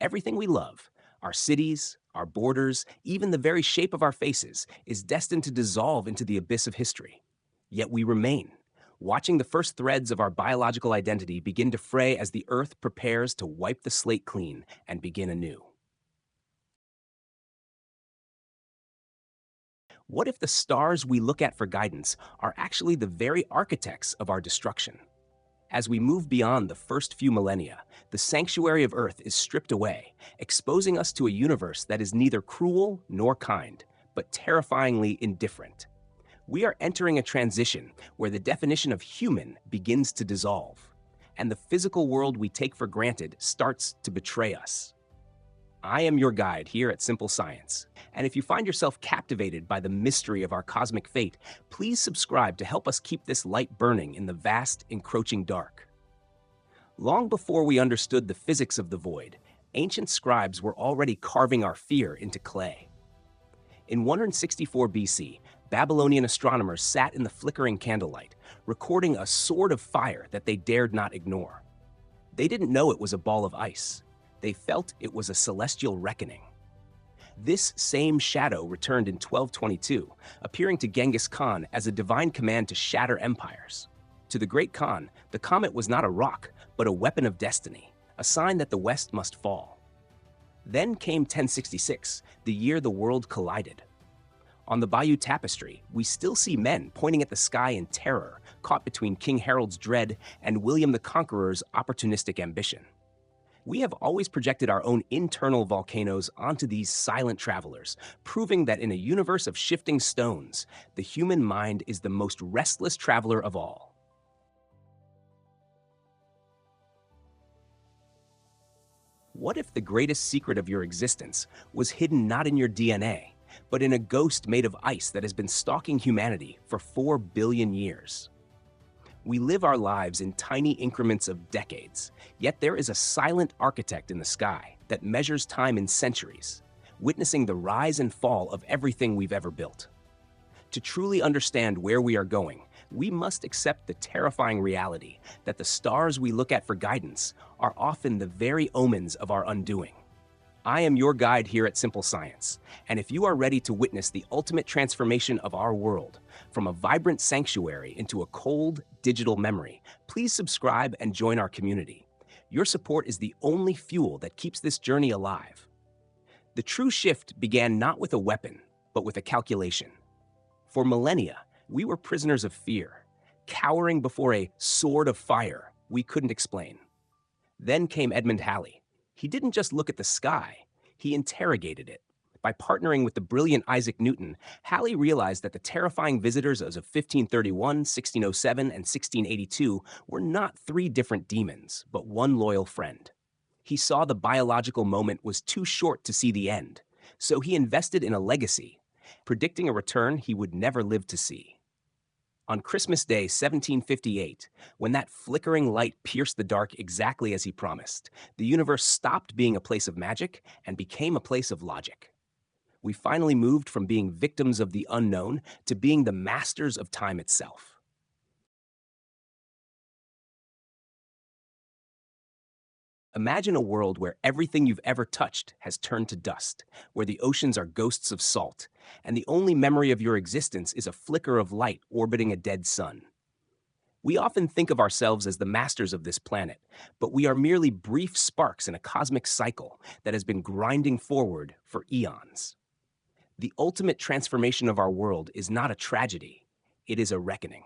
Everything we love, our cities, our borders, even the very shape of our faces, is destined to dissolve into the abyss of history. Yet we remain, watching the first threads of our biological identity begin to fray as the Earth prepares to wipe the slate clean and begin anew. What if the stars we look at for guidance are actually the very architects of our destruction? As we move beyond the first few millennia, the sanctuary of Earth is stripped away, exposing us to a universe that is neither cruel nor kind, but terrifyingly indifferent. We are entering a transition where the definition of human begins to dissolve, and the physical world we take for granted starts to betray us. I am your guide here at Simple Science, and if you find yourself captivated by the mystery of our cosmic fate, please subscribe to help us keep this light burning in the vast, encroaching dark. Long before we understood the physics of the void, ancient scribes were already carving our fear into clay. In 164 BC, Babylonian astronomers sat in the flickering candlelight, recording a sword of fire that they dared not ignore. They didn't know it was a ball of ice. They felt it was a celestial reckoning. This same shadow returned in 1222, appearing to Genghis Khan as a divine command to shatter empires. To the great Khan, the comet was not a rock, but a weapon of destiny, a sign that the West must fall. Then came 1066, the year the world collided. On the Bayeux Tapestry, we still see men pointing at the sky in terror, caught between King Harold's dread and William the Conqueror's opportunistic ambition. We have always projected our own internal volcanoes onto these silent travelers, proving that in a universe of shifting stones, the human mind is the most restless traveler of all. What if the greatest secret of your existence was hidden not in your DNA, but in a ghost made of ice that has been stalking humanity for 4 billion years? We live our lives in tiny increments of decades, yet there is a silent architect in the sky that measures time in centuries, witnessing the rise and fall of everything we've ever built. To truly understand where we are going, we must accept the terrifying reality that the stars we look at for guidance are often the very omens of our undoing. I am your guide here at Simple Science, and if you are ready to witness the ultimate transformation of our world, from a vibrant sanctuary into a cold, digital memory, please subscribe and join our community. Your support is the only fuel that keeps this journey alive. The true shift began not with a weapon, but with a calculation. For millennia, we were prisoners of fear, cowering before a sword of fire we couldn't explain. Then came Edmund Halley. He didn't just look at the sky, he interrogated it. By partnering with the brilliant Isaac Newton, Halley realized that the terrifying visitors of 1531, 1607, and 1682 were not three different demons, but one loyal friend. He saw the biological moment was too short to see the end, so he invested in a legacy, predicting a return he would never live to see. On Christmas Day, 1758, when that flickering light pierced the dark exactly as he promised, the universe stopped being a place of magic and became a place of logic. We finally moved from being victims of the unknown to being the masters of time itself. Imagine a world where everything you've ever touched has turned to dust, where the oceans are ghosts of salt, and the only memory of your existence is a flicker of light orbiting a dead sun. We often think of ourselves as the masters of this planet, but we are merely brief sparks in a cosmic cycle that has been grinding forward for eons. The ultimate transformation of our world is not a tragedy, it is a reckoning.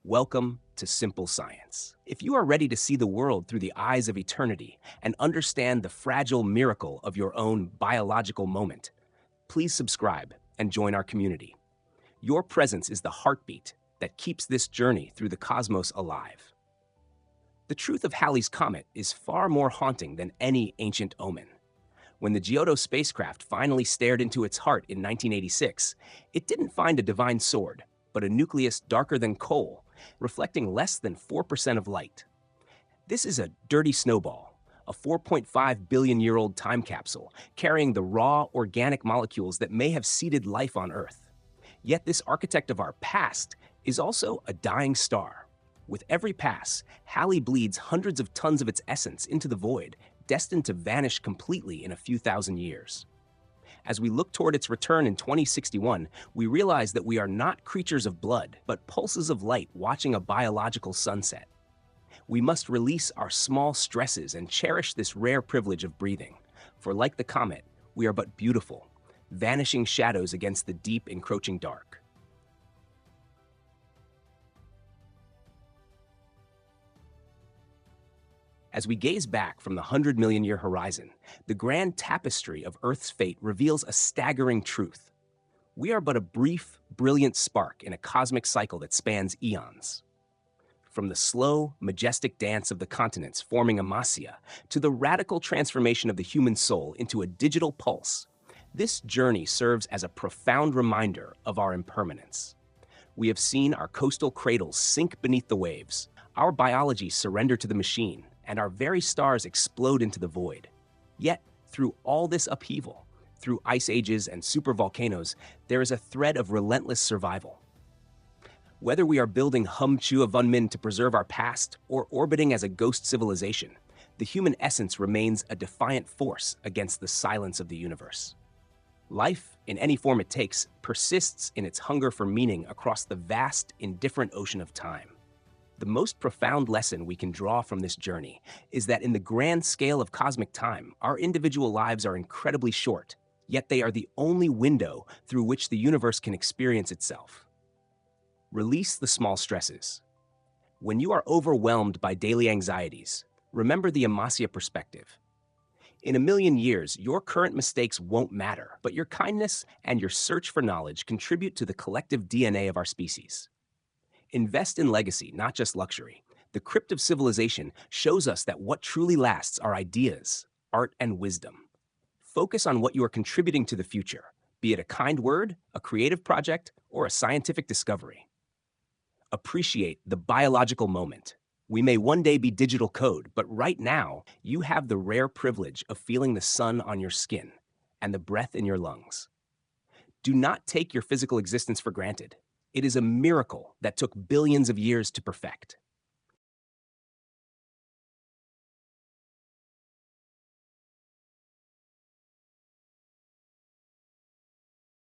Welcome to Simple Science. If you are ready to see the world through the eyes of eternity and understand the fragile miracle of your own biological moment, please subscribe and join our community. Your presence is the heartbeat that keeps this journey through the cosmos alive. The truth of Halley's Comet is far more haunting than any ancient omen. When the Giotto spacecraft finally stared into its heart in 1986, it didn't find a divine sword, but a nucleus darker than coal, reflecting less than 4% of light. This is a dirty snowball, a 4.5 billion-year-old time capsule carrying the raw, organic molecules that may have seeded life on Earth. Yet this architect of our past is also a dying star. With every pass, Halley bleeds hundreds of tons of its essence into the void, destined to vanish completely in a few thousand years. As we look toward its return in 2061, we realize that we are not creatures of blood, but pulses of light watching a biological sunset. We must release our small stresses and cherish this rare privilege of breathing, for like the comet, we are but beautiful, vanishing shadows against the deep, encroaching dark. As we gaze back from the 100 million-year horizon, the grand tapestry of Earth's fate reveals a staggering truth. We are but a brief, brilliant spark in a cosmic cycle that spans eons. From the slow, majestic dance of the continents forming Amasya to the radical transformation of the human soul into a digital pulse, this journey serves as a profound reminder of our impermanence. We have seen our coastal cradles sink beneath the waves, our biology surrender to the machine, and our very stars explode into the void. Yet, through all this upheaval, through ice ages and supervolcanoes, there is a thread of relentless survival. Whether we are building Hum-Chua Vunmin to preserve our past or orbiting as a ghost civilization, the human essence remains a defiant force against the silence of the universe. Life, in any form it takes, persists in its hunger for meaning across the vast, indifferent ocean of time. The most profound lesson we can draw from this journey is that in the grand scale of cosmic time, our individual lives are incredibly short, yet they are the only window through which the universe can experience itself. Release the small stresses. When you are overwhelmed by daily anxieties, remember the Amasya perspective. In a million years, your current mistakes won't matter, but your kindness and your search for knowledge contribute to the collective DNA of our species. Invest in legacy, not just luxury. The crypt of civilization shows us that what truly lasts are ideas, art, and wisdom. Focus on what you are contributing to the future, be it a kind word, a creative project, or a scientific discovery. Appreciate the biological moment. We may one day be digital code, but right now, you have the rare privilege of feeling the sun on your skin and the breath in your lungs. Do not take your physical existence for granted. It is a miracle that took billions of years to perfect.